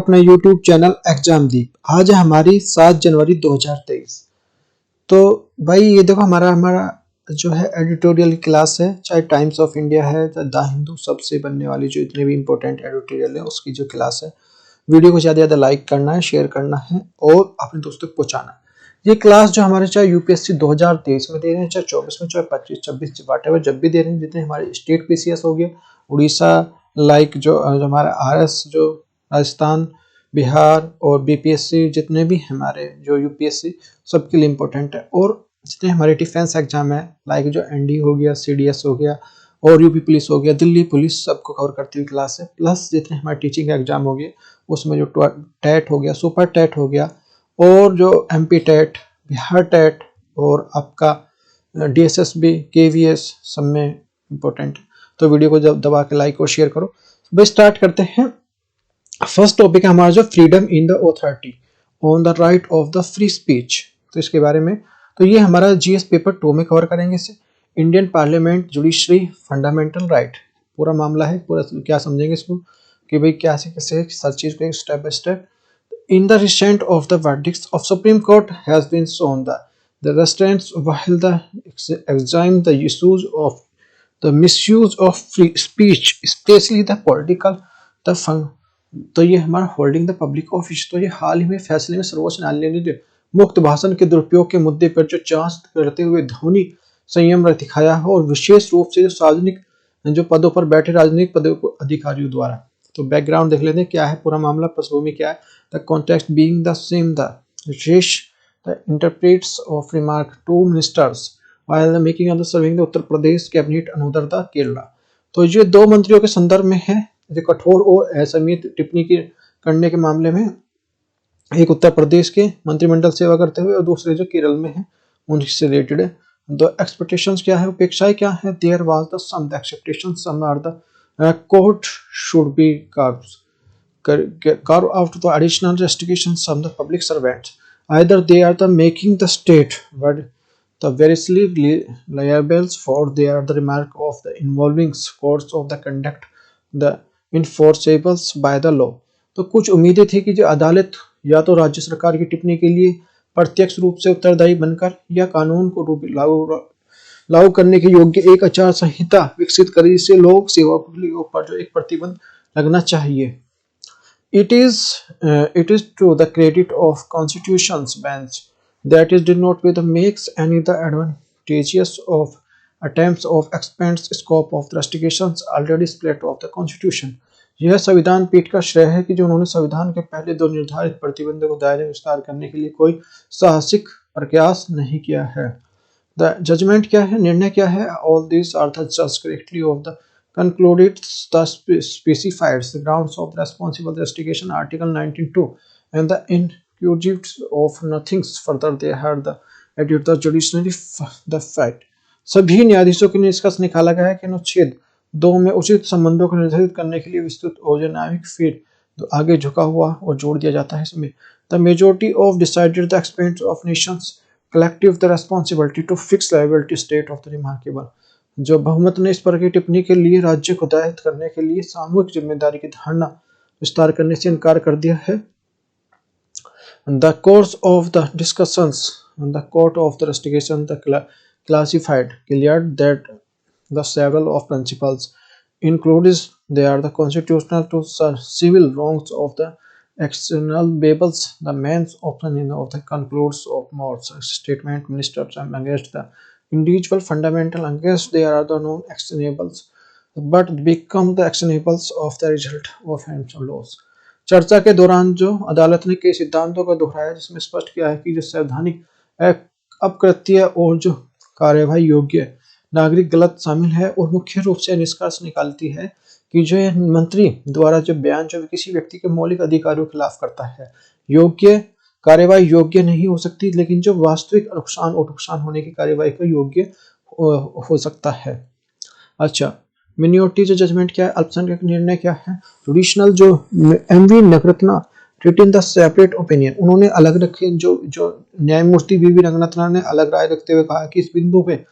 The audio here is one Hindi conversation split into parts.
अपना YouTube चैनल एग्जाम दीप। आज है हमारी 7 जनवरी 2023। तो भाई ये देखो हमारा हमारा जो है एडिटोरियल क्लास है, चाहे टाइम्स ऑफ इंडिया है, द हिंदू, सबसे बनने वाली जो इतने भी इंपॉर्टेंट एडिटोरियल है उसकी जो क्लास है। वीडियो को ज़्यादा ज़्यादा लाइक करना है, शेयर करना है और अपने दोस्तों को पहुँचाना है। ये क्लास जो हमारे चाहे यूपीएससी 2023 में दे रहे हैं, चाहे 24 में, चाहे 25, 26, वाटेवर जब भी दे रहे हैं, जितने हमारे स्टेट पीसीएस हो गया, उड़ीसा लाइक जो हमारा आरएस, जो राजस्थान, बिहार और बीपीएससी जितने भी हमारे जो यूपीएससी सबके लिए इम्पोर्टेंट है। और जितने हमारे डिफेंस एग्जाम है लाइक जो एनडी हो गया, सीडीएस हो गया और यूपी पुलिस हो गया, दिल्ली पुलिस, सबको कवर करती हुई क्लास है। प्लस जितने हमारे टीचिंग एग्जाम हो गए उसमें जो टेट हो गया, सुपर टेट हो गया और जो एमपी टेट, बिहार टेट और आपका डीएसएसबी, केवीएस सब में इम्पोर्टेंट। तो वीडियो को जब दबा के लाइक और शेयर करो। भाई स्टार्ट करते हैं। फर्स्ट टॉपिक है हमारा जो freedom in the authority on the right of the free speech. तो इसके बारे में तो ये हमारा जीएस पेपर 2 में कवर करेंगे इसे। Indian parliament, judiciary, fundamental right, पूरा मामला है, पूरा क्या समझेंगे इसको कि भाई क्या से कैसे हर चीज को step by step. In the recent of the verdicts of Supreme Court has been shown that the restraints while the examine the issues of the misuse of free speech, especially the political, the fun। तो ये हमारा होल्डिंग द पब्लिक ऑफिस, तो ये हाल ही में फैसले में सर्वोच्च न्यायालय ने मुक्त भाषण के दुरुपयोग के मुद्दे पर जो जांच करते हुए ध्वनि संयम दिखाया है और विशेष रूप से जो सार्वजनिक जो पदों पर बैठे राजनीतिक पदों अधिकारियों द्वारा। तो बैकग्राउंड देख लेते हैं क्या है पूरा मामला, पृष्ठभूमि क्या है। The context being the same, the interprets of remark two ministers while making other serving the Uttar Pradesh cabinet another the Kerala. तो ये दो मंत्रियों के संदर्भ में है जो कठोर और असमित टिप्पणी करने के मामले में, एक उत्तर प्रदेश के मंत्रिमंडल सेवा करते हुए और दूसरे जो केरल में है उनसे रिलेटेड है। द एक्सपेक्टेशंस क्या है, अपेक्षाएं क्या है। There was the some the expectations some are the court should be carve out the additional restrictions on the public servants. Either they are the making the state but the variously liable for they are the remark of the involving courts of the conduct the enforceables by the law। तो कुछ उम्मीदें थी कि जो अदालत या तो राज्य सरकार की टिप्पणी के लिए प्रत्यक्ष रूप से उत्तरदायी बनकर या कानून को लागू करने के योग्य एक आचार संहिता विकसित करें जिससे लोक सेवकों पर जो एक प्रतिबंध लगना चाहिए। It is to the credit of Constitution's bench that it did not with makes any the advantageous of attempts of expand scope of the restrictions already split of the Constitution। यह संविधान पीठ का श्रेय है कि जो उन्होंने संविधान के पहले दो निर्धारित प्रतिबंधों को दायरे विस्तार करने के लिए कोई साहसिक प्रयास नहीं किया है। The judgment क्या है, निर्णय क्या है। All these are the judged correctly of the concluded the specified the grounds of the responsible investigation article 19(2) and the inclusive of nothing further they had the edit the judiciary the fact। सभी न्यायाधीशों के निष्कर्ष निकाला गया है कि अनुच्छेद 2 में उचित संबंधों को निर्धारित करने के लिए विस्तृत और न्यायिक फिर तो आगे झुका हुआ और जोड़ दिया जाता है इसमें। The majority of decided the expense of nations collective the responsibility to fix liability state of the remarkable। जो बहुमत ने इस पर की टिप्पणी के लिए राज्य को दायित्व करने के लिए सामूहिक जिम्मेदारी की धारणा विस्तार करने से इनकार कर दिया है। The course of the discussions the court of the investigation the classified cleared that the several of principles includes they are the constitutional to civil wrongs of the external babbles the man's opinion of the concludes of more statement ministers against the individual fundamental against they are the known actionables but become the actionables of the result of handsome laws। चर्चा के दौरान जो अदालत ने कई सिद्धांतों को दोहराया जिसमें स्पष्ट किया है कि जो संवैधानिक अपकृत्य और जो कार्यवाही योग्य नागरिक गलत शामिल है और मुख्य रूप से निष्कर्ष निकालती है कि जो मंत्री द्वारा जो बयान जो किसी व्यक्ति के मौलिक अधिकारों के खिलाफ करता है योग्य कार्यवाही योग्य नहीं हो सकती, लेकिन जो वास्तविक नुकसान और नुकसान होने की कार्यवाही का योग्य हो सकता है। अच्छा, मिनोरिटी जो जजमेंट क्या है, अल्पसंख्यक निर्णय क्या है। ट्रेडिशनल जो M V Nagarathna written the separate opinion, उन्होंने अलग रखे जो न्यायमूर्ति वीवी रंगनाथन ने अलग राय रखते हुए कहा कि इस बिंदु पे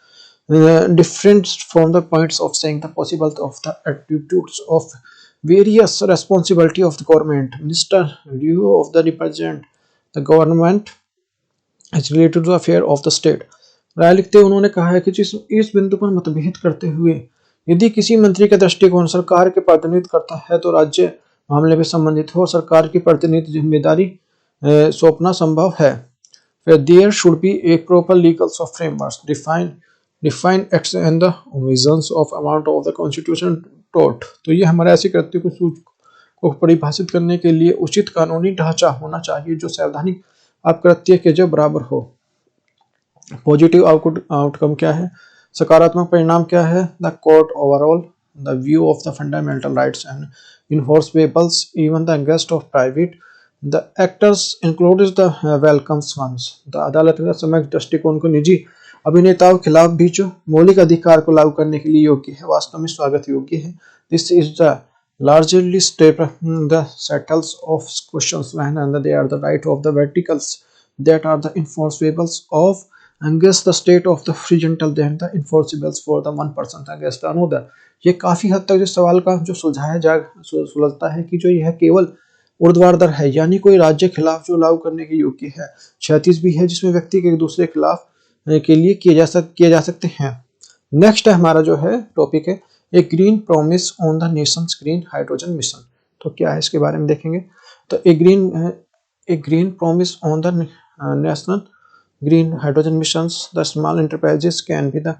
different from the points of saying the possibility of the attributes of Various responsibility of the government. Minister review of the represent the government is related to the affair of the state. राय लिखते हुए उन्होंने कहा है कि जिस इस बिंदु पर मतभेद करते हुए यदि किसी मंत्री का दृष्टिकोण सरकार के प्रतिनिधित्व करता है तो राज्य मामले में संबंधित हो और सरकार की प्रतिनिधि जिम्मेदारी सौंपना संभव है. फिर there should be a proper legal framework define acts and the visions of amount of the constitution taught. तो ये हमारे ऐसे कृत्य को परिभाषित करने के लिए उचित कानूनी ढांचा होना चाहिए जो संवैधानिक अपकृत्य के जो बराबर हो. पॉजिटिव आउटकम क्या है, सकारात्मक परिणाम क्या है, the court overall the view of the fundamental rights and enforceables even the guest of private the actors includes the welcomes once. द अदालत का समग्र दृष्टिकोण को निजी अभिनेताओं के खिलाफ भी जो मौलिक अधिकार को लागू करने के लिए योग्य है वास्तव में स्वागत योग्य है. This is the largely step the settles of questions when and they are the right of the verticals that are the enforceables of against the state of the horizontal then the enforceables for the one person against another. ये काफी हद तक इस सवाल का जो सुलझता है कि जो यह केवल ऊर्ध्वाधर है यानी कोई राज्य खिलाफ जो लागू करने के योग्य है, क्षैतिज भी है जिसमें व्यक्ति के एक दूसरे खिलाफ के लिए किए जा सकते हैं. नेक्स्ट है हमारा जो है टॉपिक है a green promise on the nations green hydrogen mission. तो क्या है इसके बारे में देखेंगे. तो a green promise on the national green hydrogen missions the small enterprises can be the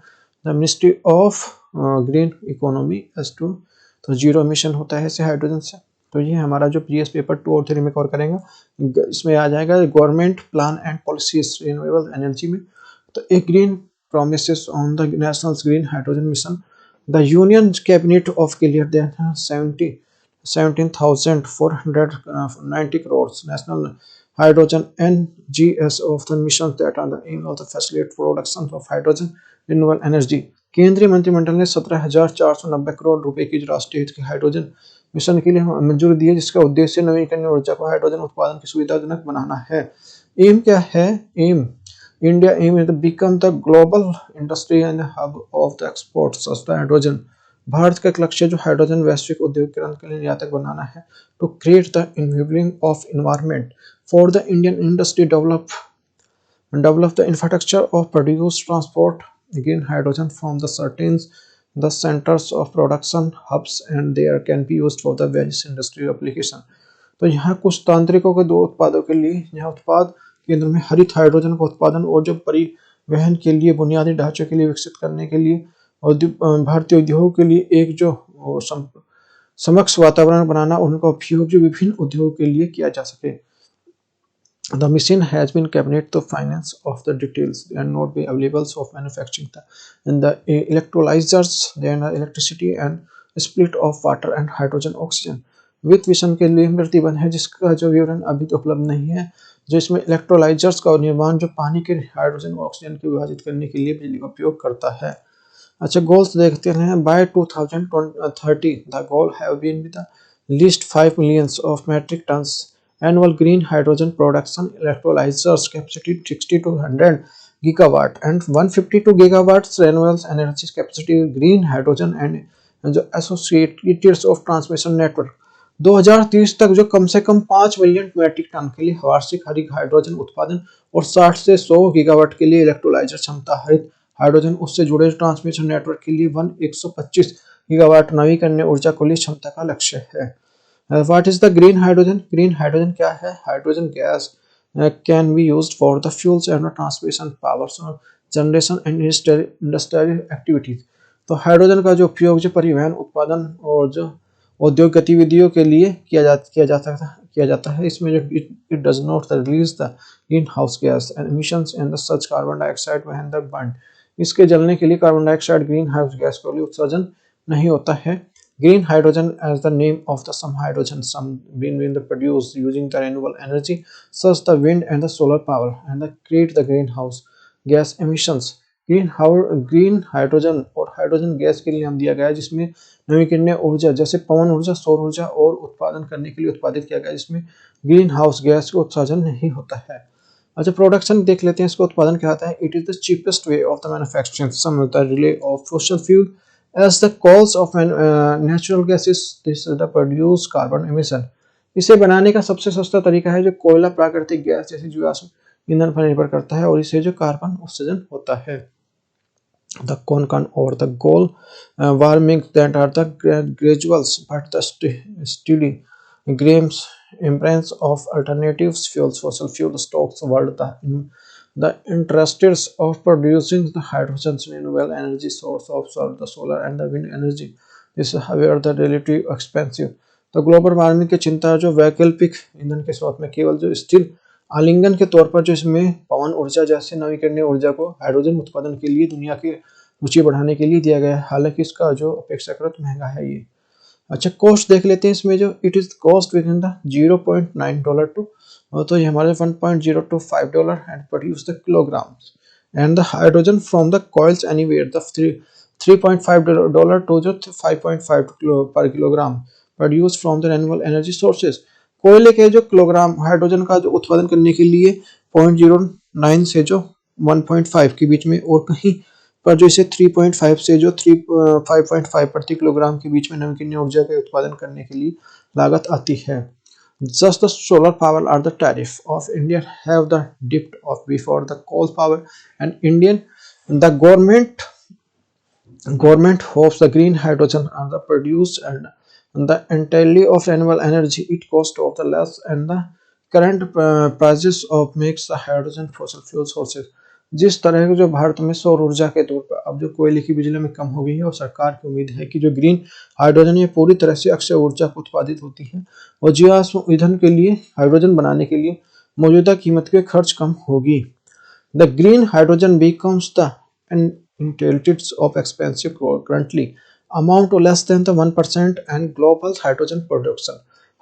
ministry of green economy as to. तो जीरो एमिशन होता है इसे हाइड्रोजन से. तो ये हमारा जो प्रीवियस पेपर 2 और 3 में कवर करेंगे. इसमें आ जाएगा government plan and policies renewable energy में. तो a green promises on the national green hydrogen mission. The Union Cabinet of cleared the 17,490 crores national hydrogen NGS of the missions that are the aim of the facilitate production of hydrogen renewable energy. केंद्रीय मंत्रिमंडल ने 17,490 करोड़ रुपए की राष्ट्रीय हित के हाइड्रोजन मिशन के लिए मंजूरी दी है जिसका उद्देश्य नवीकरणीय ऊर्जा को हाइड्रोजन उत्पादन की सुविधाजनक बनाना है. एम क्या है, M India aim is to become the global industry and hub of the exports of the hydrogen. Bharat का एक लक्ष्य जो हाइड्रोजन वैश्विक उद्योगीकरण के लिए निर्यातक बनाना है. To create the enabling of environment for the Indian industry develop the infrastructure of produce transport green hydrogen from the certain the centers of production hubs and there can be used for the various industrial application. तो यहाँ कुछ तांत्रिकों के 2 उत्पादों के लिए यहाँ उत्पाद केंद्र में हरित हाइड्रोजन का उत्पादन और जो परिवहन के लिए बुनियादी ढांचे के लिए विकसित करने के लिए और भारतीय उद्योगों के लिए एक जो समक्ष वातावरण बनाना उनका उपयोग जो विभिन्न उद्योगों के लिए किया जा सके. The mission has been cabinet to finance of the details and not be available of manufacturing the electrolyzers then electricity and split of water and hydrogen oxygen. वित्त मिशन के लिए प्रतिबंध है जिसका जो विवरण अभी तो उपलब्ध नहीं है जो इसमें इलेक्ट्रोलाइजर्स का निर्माण जो पानी के हाइड्रोजन और ऑक्सीजन को विभाजित करने के लिए बिजली का उपयोग करता है. अच्छा गोल्स देखते हैं. By 2030 the goal have been with the least 5 millions of metric tonnes annual green hydrogen production electrolysers capacity 60 to 100 gigawatt and 152 gigawatts renewable energy capacity green hydrogen and जो एसोसिएटेड ऑफ ट्रांसमिशन नेटवर्क. 2030 तक जो कम से कम 5 मिलियन मैट्रिक टन के लिए वार्षिक हरित हाइड्रोजन उत्पादन और 60 से 100 गीगावाट के लिए इलेक्ट्रोलाइजर क्षमता हरित हाइड्रोजन उससे जुड़े ट्रांसमिशन नेटवर्क के लिए 125 गीगावाट नवीकरणीय ऊर्जा को लिए क्षमता का लक्ष्य है. What is the green hydrogen. Green hydrogen क्या है. Hydrogen gas can be used for the fuels and transmission power generation and industrial activities. तो हाइड्रोजन का जो उपयोग जो परिवहन उत्पादन और जो औद्योगिक गतिविधियों के लिए किया जाता है. इसमें जो it does not release the greenhouse gas and emissions and the such carbon dioxide when the burn. इसके जलने के लिए carbon dioxide greenhouse gas के लिए उत्सर्जन नहीं होता है. Green hydrogen as the name of the some hydrogen some been produce using the renewable energy such the wind and the solar power and the create the greenhouse gas emissions. Green hydrogen और हाइड्रोजन गैस के लिए हम दिया गया है जिसमें नवीकरणीय ऊर्जा जैसे पवन ऊर्जा सौर ऊर्जा और उत्पादन करने के लिए उत्पादित किया गया जिसमें ग्रीन हाउस गैस का उत्सर्जन नहीं होता है. अच्छा प्रोडक्शन देख लेते हैं. इसका उत्पादन क्या होता है. It is the cheapest way of the manufacturing some the rely of fossil fuel as the coals of natural gases this is the produce carbon emission। इसे बनाने का सबसे सस्ता तरीका है जो कोयला प्राकृतिक गैस जैसे जीवाश्म ईंधन पर निर्भर करता है और इससे जो कार्बन उत्सर्जन होता है। The concern over the goal warming that are the gradual but the steady gains embrace of alternatives fuels fossil fuel stocks world the interests of producing the hydrogen renewable energy source of the solar and the wind energy this is however the relatively expensive। तो ग्लोबल वार्मिंग की चिंता जो वैकल्पिक ईंधन के स्रोत में केवल जो स्थिर आलिंगन के तौर पर जो इसमें पवन ऊर्जा जैसे नवीकरणीय ऊर्जा को हाइड्रोजन उत्पादन के लिए दुनिया की रुचि बढ़ाने के लिए दिया गया है, हालांकि इसका जो अपेक्षाकृत महंगा है ये। अच्छा कॉस्ट देख लेते हैं इसमें जो it is cost within the $0.9 to तो ये हमारे $1.025 and produce the kilograms and the hydrogen from the coils anywhere the $3.5 to जो 5.5 पर kilogram produce from the renewable energy sources. कोयले के जो किलोग्राम हाइड्रोजन का जो उत्पादन करने के लिए 0.09 से जो 1.5 के बीच में और कहीं पर जो इसे 3.5 से जो 5.5 प्रति किलोग्राम के बीच में नवीकरणीय ऊर्जा का उत्पादन करने के लिए लागत आती है। Just the solar power or the tariff of India have the dipped off before the coal power and the government hopes the green hydrogen are the produced and the entirely of renewable energy it cost of the less and the current prices of makes the hydrogen fossil fuel sources। जिस तरह के जो भारत में सौर ऊर्जा के तौर पर अब जो कोयले की बिजली में कम हो गई है और सरकार की उम्मीद है कि जो ग्रीन हाइड्रोजन ये पूरी तरह से अक्षय ऊर्जा को उत्पादित होती है और जीवाश्म ईंधन के लिए हाइड्रोजन बनाने के लिए मौजूदा कीमत के खर्च कम होगी। The green hydrogen becomes the intelligence of expensive currently amount to less than the 1% and global hydrogen production।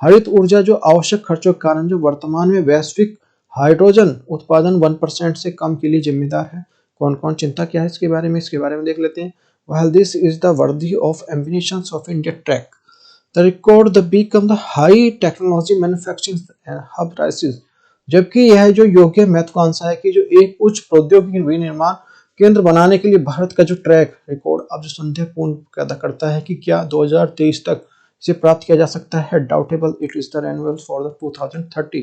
हरित ऊर्जा जो आवश्यक खर्चों के कारण जो वर्तमान में वैश्विक हाइड्रोजन उत्पादन 1% से कम के लिए जिम्मेदार है। कौन कौन चिंता क्या है इसके बारे में देख लेते हैं। While this is the worthy of ambitions of India track the record the become the high technology manufacturing hub rises। जबकि यह जो योग्य महत्वाकांक्षा है कि जो एक उच्च प्रौद्योगिकी विनिर्माण केंद्र बनाने के लिए भारत का जो ट्रैक रिकॉर्ड अब जो संदेहपूर्ण पैदा करता है कि क्या 2023 तक इसे प्राप्त किया जा सकता है। Doubtable it is the renewal for the 2030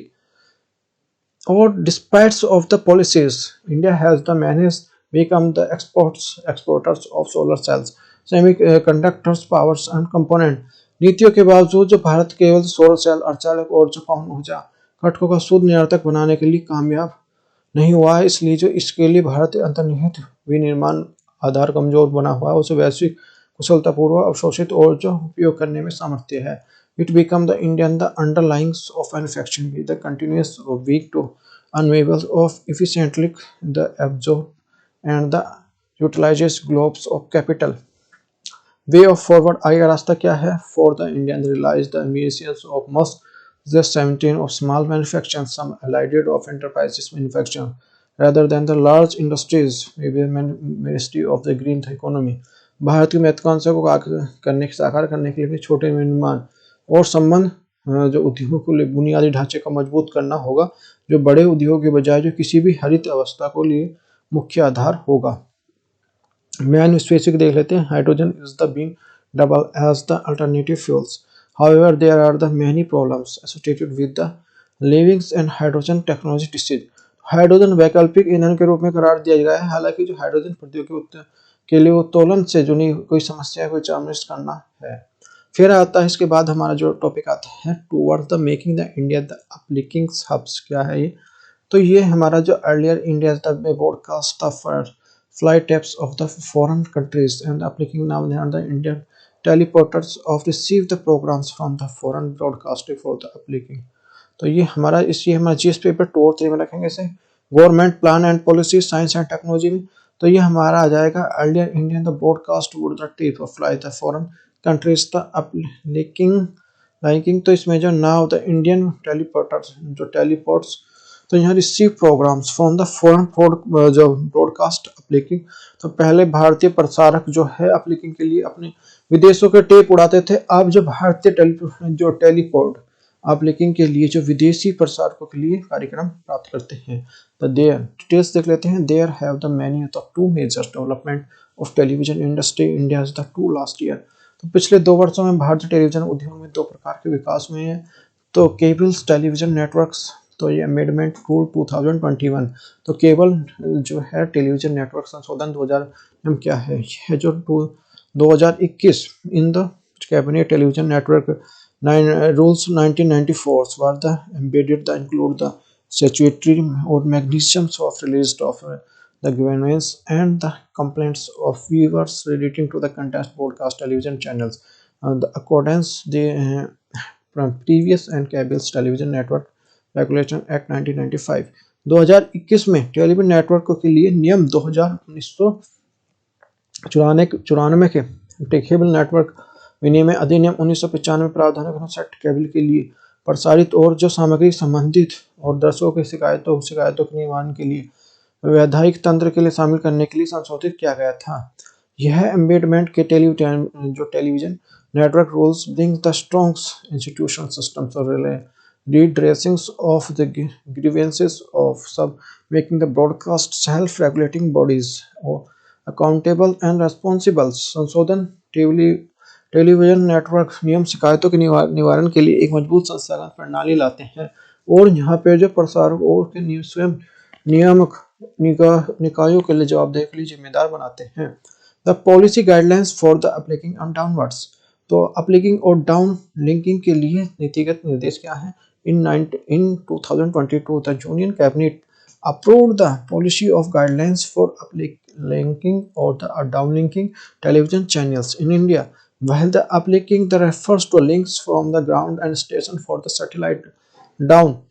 और despite of the policies India has the manage become the exporters of solar cells semiconductors powers and component। नीतियों के बावजूद जो भारत केवल सोलर सेल अर्धचालक और जो पवन ऊर्जा घटकों का शुद्ध निर्यातक बनाने के लिए कामयाब नहीं हुआ है, इसलिए जो इसके लिए भारत अंतर्निहित विनिर्माण आधार कमजोर बना हुआ है उसे वैश्विक कुशलतापूर्वक अवशोषित और जो उपयोग करने में सामर्थ्य है। It become the Indian the underlyings of manufacturing with the continuous week to unable of efficiently the absorb and the utilizes globes of capital। Way of forward आगे का रास्ता क्या है। For the Indian realize the ambitions of must the 17 of small manufacturing some allied of enterprises manufacturing rather than the large industries ministry of the green economy। Bharat की महत्वाकांक्षा को साकार करने के लिए छोटे निर्माण और संबंध जो उद्योगों को बुनियादी ढांचे को मजबूत करना होगा जो बड़े उद्योग के बजाय जो किसी भी हरित अवस्था को लिए मुख्य आधार होगा। मैन स्पेसिफिक देख लेते हैं। Hydrogen is the being double as the alternative fuels however there are the many problems associated with the living and hydrogen technology disease। Hydrogen वैकल्पिक ईंधन के रूप में करार दिया गया है, हालांकि जो हाइड्रोजन प्रौद्योगिकी के लिए उत्तोलन से जुड़ी कोई समस्या कोई चामिश करना है। फिर आता है इसके बाद हमारा जो टॉपिक आता है towards the making the India the uplinking hubs. क्या है ये, तो ये हमारा जो earlier India the broadcast of flight taps of the foreign countries and uplinking now the Indian teleporters of receive the programs from the foreign broadcasting for the uplinking। तो ये हमारा जीएस पेपर 2 और 3 में रखेंगे इसे। Government plan and policy science and technology में तो ये हमारा आ जाएगा earlier Indian the broadcast would the tape of fly the foreign countries the uplinking तो इसमें जो नाउ द इंडियन टेलीपोर्टर्स जो टेलीपोर्ट्स तो यहाँ receive programmes from the foreign जो ब्रॉडकास्ट अपलिंकिंग। तो पहले भारतीय प्रसारक जो है अपलिंकिंग के लिए अपने विदेशों के टेप उड़ाते थे, अब जो भारतीय जो टेलीपोर्ट अपलिंकिंग के लिए जो विदेशी प्रसारकों के लिए कार्यक्रम प्राप्त करते हैं। तो देयर डिटेल्स देख लेते हैं। There have the many of two major development of television industry India the to last year. तो पिछले 2 वर्षों में भारतीय टेलीविजन उद्योग में 2 प्रकार के विकास हुए हैं। तो केबल्स टेलीविजन नेटवर्क्स, तो ये अमेंडमेंट रूल 2021। तो केबल जो है टेलीविजन नेटवर्क संशोधन 2000 क्या है, यह जो 2021 in the cabinet television network rules 1994 were the embedded the include the statutory or mechanisms of released of the grievance and the complaints of viewers relating to the contest broadcast television channels the accordance the from previous and cable television network regulation act 1995। 2021 में टेलीविजन नेटवर्क के लिए नियम 1994 के केबल नेटवर्क विनिमय अधिनियम 1995 प्रावधानों के अनुसार केबल के लिए प्रसारित और जो सामग्री संबंधित और दर्शकों की शिकायतों के निवारण के लिए वैधानिक तंत्र के लिए शामिल करने के लिए संशोधित किया गया था। यह एम्बेडमेंट के television network rules bring the strong institutional systems और redressings of the grievances of सब making the broadcast self-regulating bodies or accountable and responsible। संशोधन टेलीविजन नेटवर्क नियम शिकायतों के निवारण के लिए एक मजबूत संस्थागत प्रणाली लाते हैं और यहाँ पे जो प्रसारक और के स्वयं नियामक निकायों के लिए जवाबदेही के लिए जिम्मेदार बनाते हैं। The policy guidelines for the uplinking and downwards, तो अपलिंकिंग और डाउन लिंकिंग के लिए नीतिगत निर्देश क्या है। In 2022, the Union Cabinet approved the policy of guidelines for uplinking or the downlinking television channels in India. While the uplinking that refers to links from the ground and station for the satellite down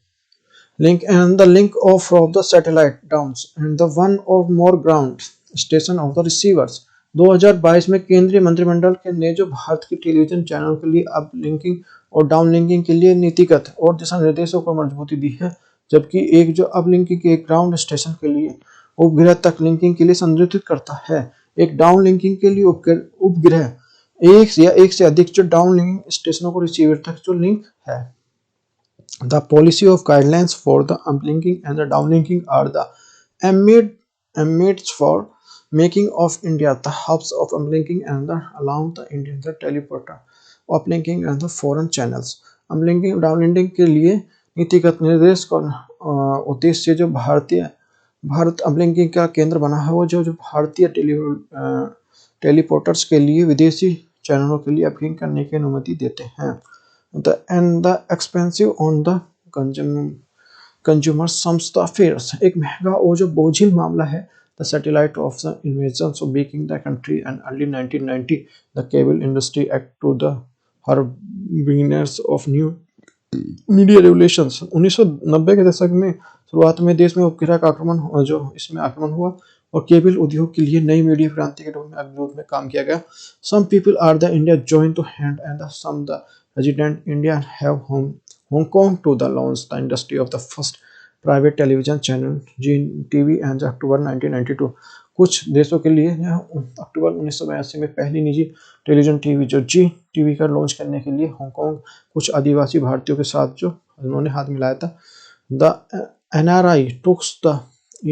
link and the link from the satellite downs and the one or more ground station of the receivers। 2022 में केंद्रीय मंत्रिमंडल ने जो भारत के टेलीविजन चैनल के लिए अप लिंकिंग और डाउन लिंकिंग के लिए नीतिगत और दिशा निर्देशों को मजबूती दी है, जबकि एक जो अप लिंकिंग के एक ग्राउंड स्टेशन के लिए उपग्रह तक लिंकिंग के लिए संदर्भित करता है। एक डाउन लिंकिंग के लिए उपग्रह एक से अधिक जो डाउन लिंकिंग स्टेशनों को रिसीवर तक जो लिंक है। The policy of guidelines for the uplinking and the downlinking are the aims for making of India the hubs of uplinking and the allowing the Indian the teleporter uplinking and the foreign channels। uplinking और downlinking के लिए नीतिगत निर्देश का उद्देश्य जो भारत अपलिंकिंग का केंद्र बना है वो जो भारतीय टेलीपोर्टर्स के लिए विदेशी चैनलों के लिए अपलिंक करने की अनुमति देते हैं। the expensive on the consumer some affairs, एक महंगा और जो बोझिल मामला है। The satellite of the invasions of making the country and early 1990 the cable industry act to the harbingers of new media regulations। 1990 के दशक में शुरुआत में देश में उपग्रह का आक्रमण हुआ और केबल उद्योग के लिए नई मीडिया क्रांति के रूप में अग्रदूत में काम किया गया। Some people are the India joined to hand and some the resident India have Hong Kong to the launch the industry of the first private television channel Zee TV and October 1992। कुछ देशों के लिए अक्टूबर 1982 में पहली निजी टेलीविजन टीवी जो जी टीवी का लॉन्च करने के लिए हांगकांग कुछ आदिवासी भारतीयों के साथ जो उन्होंने हाथ मिलाया था। The NRI took the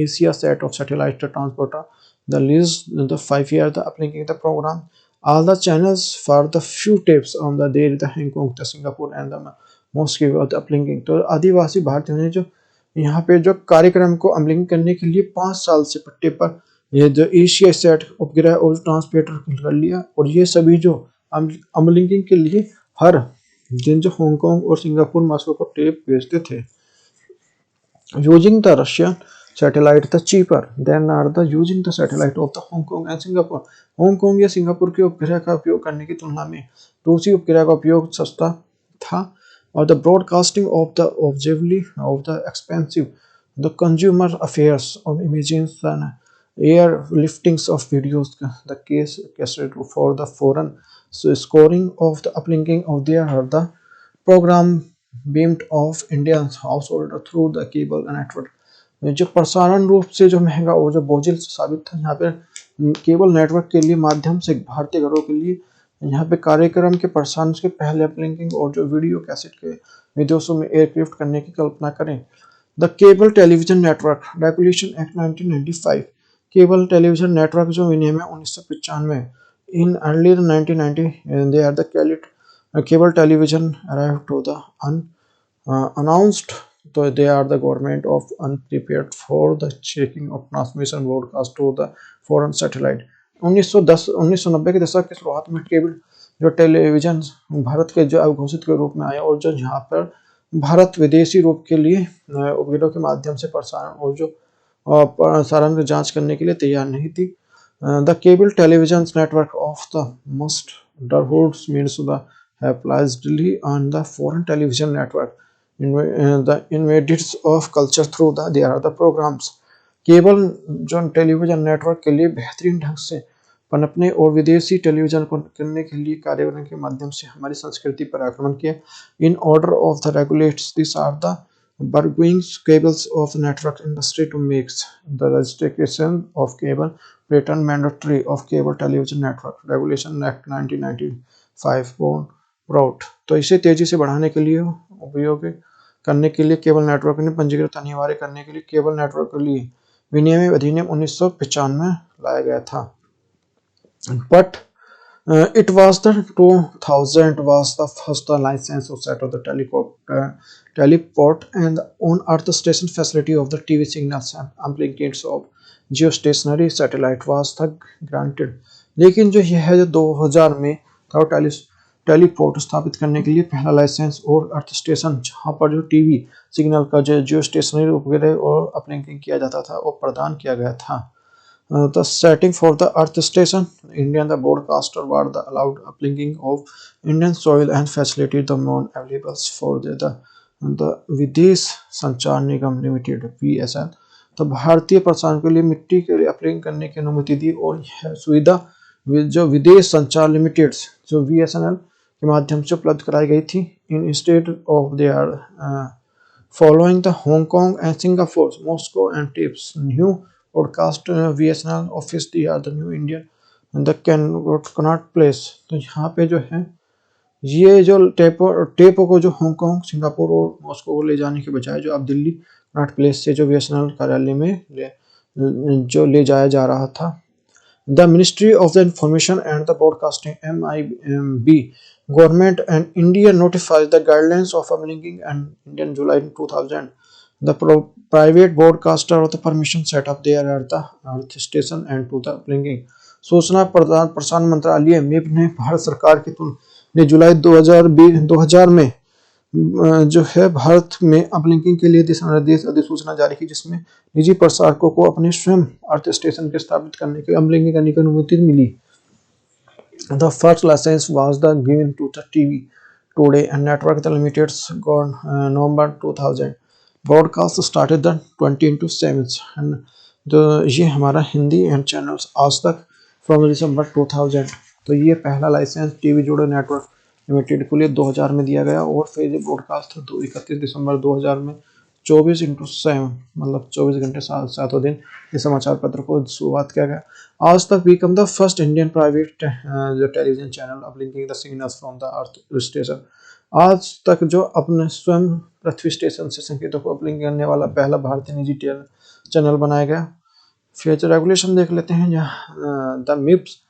Asia set of satellite transporter the lease the 5 year the uplinking the program all the channels for the few tapes on the there the Hong Kong the Singapore and the Moscow of the uplinking। तो आदिवासी भारतीयों ने जो यहाँ पे जो कार्यक्रम को अपलिंक करने के लिए 5 साल से पट्टे पर ये जो एशिया सेट उपग्रह और ट्रांसमीटर कर लिया और ये सभी जो अपलिंकिंग के लिए हर दिन जो हांगकांग और सिंगापुर मॉस्को को टेप भेजते थे। Using the Russian satellite the cheaper than are the using the satellite of the Hong Kong and Singapore. Hong Kong या सिंगापुर के उपग्रह का उपयोग करने की तुलना में रूसी उपग्रह का उपयोग सस्ता था और the broadcasting of the objectively of the expensive the consumer affairs of images and airliftings of videos the case for the foreign so scoring of the uplinking of their the program beamed of Indian household through the cable network। जो प्रसारण रूप से जो महंगा और जो बोझिल साबित था यहाँ पे केबल नेटवर्क के लिए माध्यम से भारतीय घरों के लिए यहाँ पे कार्यक्रम के प्रसारण के पहले अपलिंकिंग और जो वीडियो कैसेट के विदेशों में एयरक्राफ्ट करने की कल्पना करें। The cable television network regulation act 1995 cable television network जो विनियम है 1995 in early 1990 they are the cable television arrived to the unannounced, though they are the government of unprepared for the checking of transmission broadcast to the foreign satellite. 1910 1990 के दशक की शुरुआत में केबल जो टेलीविजन भारत के जो अघोषित के रूप में आया और जो यहाँ पर भारत विदेशी रूप के लिए उपग्रहों के माध्यम से प्रसारण और जो प्रसारण की जांच करने के लिए तैयार नहीं थी. The cable television network of the must-derhoods means the have largely on the foreign television network. The invaders of culture through the there are the programs. Cable जो टेलीविजन नेटवर्क के लिए बेहतरीन ढंग से पनपने और विदेशी टेलीविजन को करने के लिए कार्य करने के माध्यम से हमारी संस्कृति पर आक्रमण किया. In order of the regulates this are the burgeoning cables of the network industry to make the registration of cable pattern mandatory of cable television network regulation act 1995 brought. तो इसे तेजी से बढ़ाने के लिए उपयोग करने के लिए केबल नेटवर्क ने पंजीकृत अनिवार्य करने के लिए केबल नेटवर्क के लिए विनियम अधिनियम 1995 लाया गया था. But it was the 2000 was the first license to set of the teleport and on earth station facility of the TV signals and amplifications of geostationary satellite was the granted. लेकिन जो यह है जो 2000 में था टेलीपोर्ट स्थापित करने के लिए पहला लाइसेंस और अर्थ स्टेशन जहां पर जो टीवी सिग्नल का जो जियो स्टेशनरी उपग्रह और अपलिंकिंग किया जाता था वो प्रदान किया गया था. The setting for the Earth station, Indian the broadcaster were the allowed uplinking of Indian soil and facility the non available for the विदेश संचार निगम लिमिटेड VSN. तो भारतीय प्रसारण के लिए मिट्टी के लिए अपलिंक करने की अनुमति दी और यह सुविधा जो विदेश संचार लिमिटेड जो VSNL के माध्यम से उपलब्ध कराई गई थी. In state of they are following the Hong Kong and Singapore Moscow and tips new broadcast VSNL office they are the new Indian and the cannot place. तो यहाँ पे जो है ये जो टेपों को जो हांगकांग सिंगापुर और मॉस्को को ले जाने के बजाय जो अब दिल्ली कनॉट प्लेस से जो VSNL कार्यालय में जो ले जाया जा रहा था. The Ministry of the Information and the Broadcasting MIB government and India notified the guidelines of uplinking and Indian July 2000. The private broadcaster of the permission set up there at the earth station and to the uplinking. सूचना प्रसारण मंत्रालय MIB ने भारत सरकार ने जुलाई 2000 में जो है भारत में अपलिंकिंग के लिए दिशा निर्देश अधिसूचना जारी की जिसमें निजी प्रसारकों को अपने स्वयं अर्थ स्टेशन के स्थापित करने के अपलिंकिंग करने की अनुमति मिली. The first license was the given to the TV Today and Network the Limited November 2000. Broadcast started the 20/7 and जो ये हमारा हिंदी एंड चैनल्स आज तक फ्रॉम दिसंबर 2000. तो ये पहला लाइसेंस टीवी जोड़ो नेटवर्क लिमिटेड के लिए 2000 में दिया गया और फिर ये ब्रॉडकास्ट 31 दिसंबर 2000 में 24/7 मतलब 24 घंटे 7 दिन ये समाचार पत्र को शुरुआत किया गया. Aaj Tak become the first Indian private जो television channel uplinking the signals from the earth station. Aaj Tak जो अपने स्वयं पृथ्वी स्टेशन से संकेतों को अपलिंक करने वाला पहला भारतीय निजी चैनल बनाया गया. फ्यूचर रेगुलेशन देख लेते हैं. The मिप्स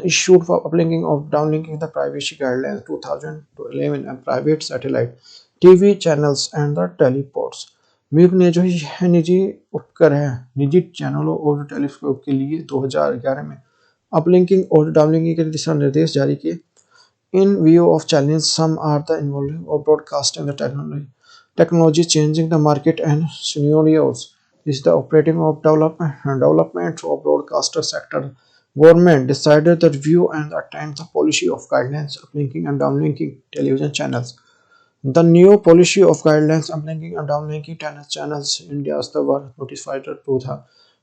issued for uplinking of downlinking the privacy guidelines 2011 and private satellite TV channels and the teleports. मिप ने जो है निजी उपग्रह निजी चैनलों और टेलीस्कोप के लिए 2011 में अपलिंकिंग और डाउनलिंकिंग के दिशा निर्देश जारी किए. In view of challenge, some are the involving of broadcasting the technology changing the market and scenarios. This is the operating of development of broadcaster sector. Government decided the review and attempt the policy of guidelines uplinking and downlinking television channels. The new policy of guidelines uplinking and downlinking channels India's the were notified to the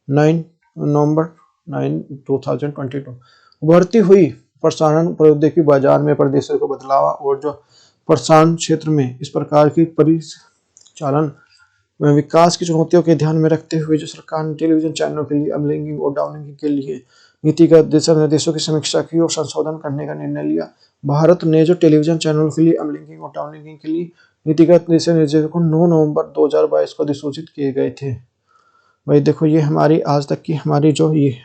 9 November 9 2022. उभरती हुई प्रसारण प्रौद्योगिकी बाजार में प्रदेशों को बदलाव और जो प्रसारण क्षेत्र में इस प्रकार की परिचालन में विकास की चुनौतियों के ध्यान में रखते हुए जो सरकार ने टेलीविजन चैनलों के लिए अपलिंकिंग और डाउनलिंकिंग के लिए नीतिगत दिशा निर्देशों की समीक्षा की और संशोधन करने का निर्णय लिया. भारत ने जो टेलीविजन चैनलों के लिए अपलिंकिंग और डाउनलिंकिंग के लिए नीतिगत दिशा निर्देशों को 9 नवंबर 2022 को अधिसूचित किए गए थे. भाई देखो ये हमारी आज तक की हमारी जो ये